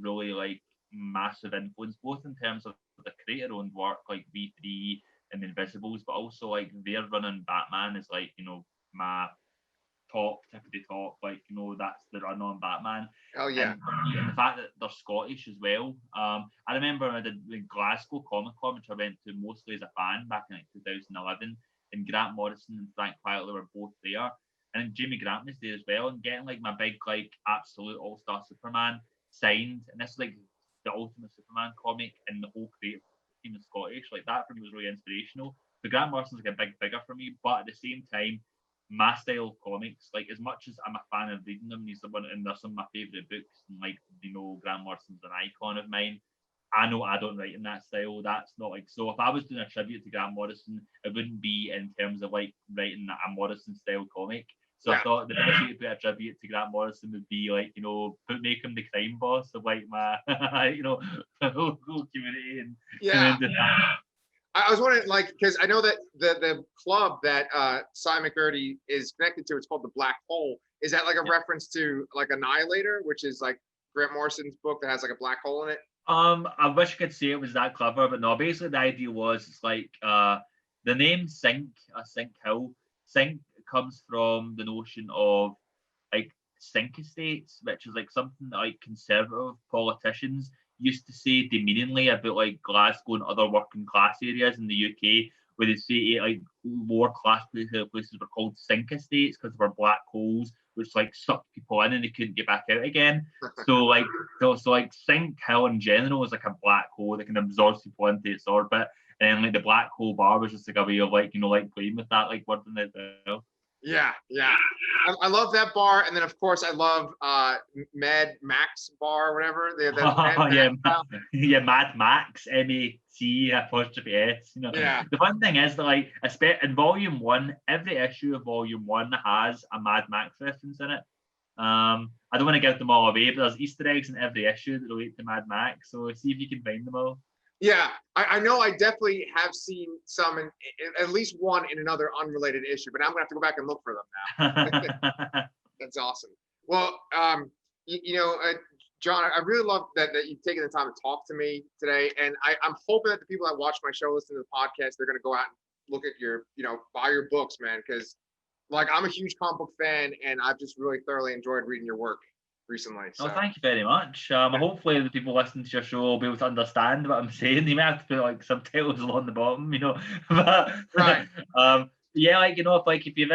really like massive influence, both in terms of the creator-owned work like V3 and Invisibles, but also like their run on Batman is like, you know, my top tip of the top, like, you know, that's the run on Batman. Oh yeah. And the fact that they're Scottish as well. I remember I did the Glasgow Comic Con, which I went to mostly as a fan back in like 2011, and Grant Morrison and Frank Quitely were both there, and Jamie Grant was there as well, and getting like my big like absolute all-star Superman signed, and this is like the ultimate Superman comic, and the whole creative team is Scottish, like that for me was really inspirational. So Grant Morrison's like a big figure for me, but at the same time, my style of comics, like as much as I'm a fan of reading them, he's the one, and they're some of my favorite books, and like, you know, Grant Morrison's an icon of mine. I know I don't write in that style. That's not like, so if I was doing a tribute to Grant Morrison, it wouldn't be in terms of like writing a Morrison style comic. So I thought the best way to put a tribute to Grant Morrison would be like, you know, make him the crime boss of like my, you know, local community. And I was wondering, like, because I know that the club that Simon McCurdy is connected to, it's called the Black Hole. Is that like a reference to like Annihilator, which is like Grant Morrison's book that has like a black hole in it? I wish I could say it was that clever, but no. Basically, the idea was it's like the name Sync Hill. Sync comes from the notion of like sink estates, which is like something that like conservative politicians used to say demeaningly about like Glasgow and other working class areas in the UK, where they say like lower class places were called sink estates because they were black holes which like sucked people in and they couldn't get back out again. So like Sync Hill in general is like a black hole that can absorb people into its orbit. And then like the black hole bar was just like a way of like, you know, like playing with that like word in it. Yeah. I love that bar, and then of course I love Mad Max bar or whatever. Mad Max, MAC''S. You know, the fun thing is that like in Volume 1, every issue of Volume 1 has a Mad Max reference in it. I don't want to give them all away, but there's Easter eggs in every issue that relate to Mad Max. So see if you can find them all. Yeah, I know I definitely have seen some, in at least one in another unrelated issue, but I'm gonna have to go back and look for them now. That's awesome. Well, John, I really love that you've taken the time to talk to me today, and I'm hoping that the people that watch my show, listen to the podcast, they're gonna go out and look at your, buy your books, man, because like I'm a huge comic book fan, and I've just really thoroughly enjoyed reading your work recently. So. Oh, thank you very much. Hopefully the people listening to your show will be able to understand what I'm saying. You might have to put like subtitles along the bottom, but right. If you're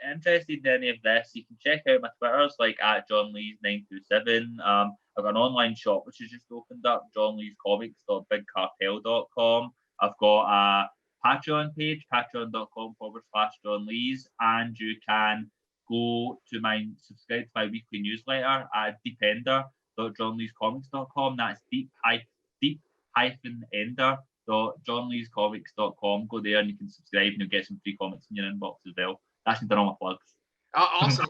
interested in any of this, you can check out my Twitters like at John Lees 927. I've got an online shop which has just opened up, johnleescomics.bigcartel.com. I've got a Patreon page, patreon.com/John Lees, and you can go to subscribe to my weekly newsletter at deepender.johnleescomics.com. That's deep-ender.johnleescomics.com. Go there and you can subscribe and you'll get some free comics in your inbox as well. That's done all my plugs. Awesome.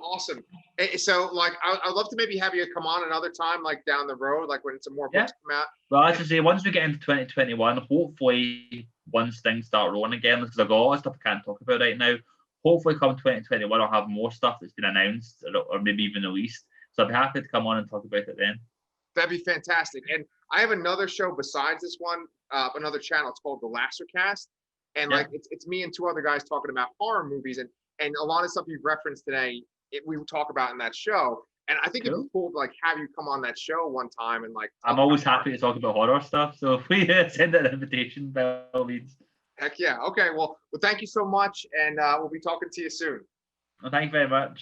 So, like, I'd love to maybe have you come on another time, like down the road, like when some more books come out. Well, as I say, once we get into 2021, hopefully once things start rolling again, because I've got a lot of stuff I can't talk about right now. Hopefully, come 2021, I'll have more stuff that's been announced or maybe even released. So I'd be happy to come on and talk about it then. That'd be fantastic. And I have another show besides this one, another channel. It's called The Lastercast. And like it's me and two other guys talking about horror movies. And a lot of stuff you've referenced today, we would talk about in that show. And I think it'd be cool to like have you come on that show one time and like. I'm always happy to talk about horror stuff. So if we send an invitation, by all means. Heck yeah. Okay. Well, Well, thank you so much, and we'll be talking to you soon. Well, thank you very much.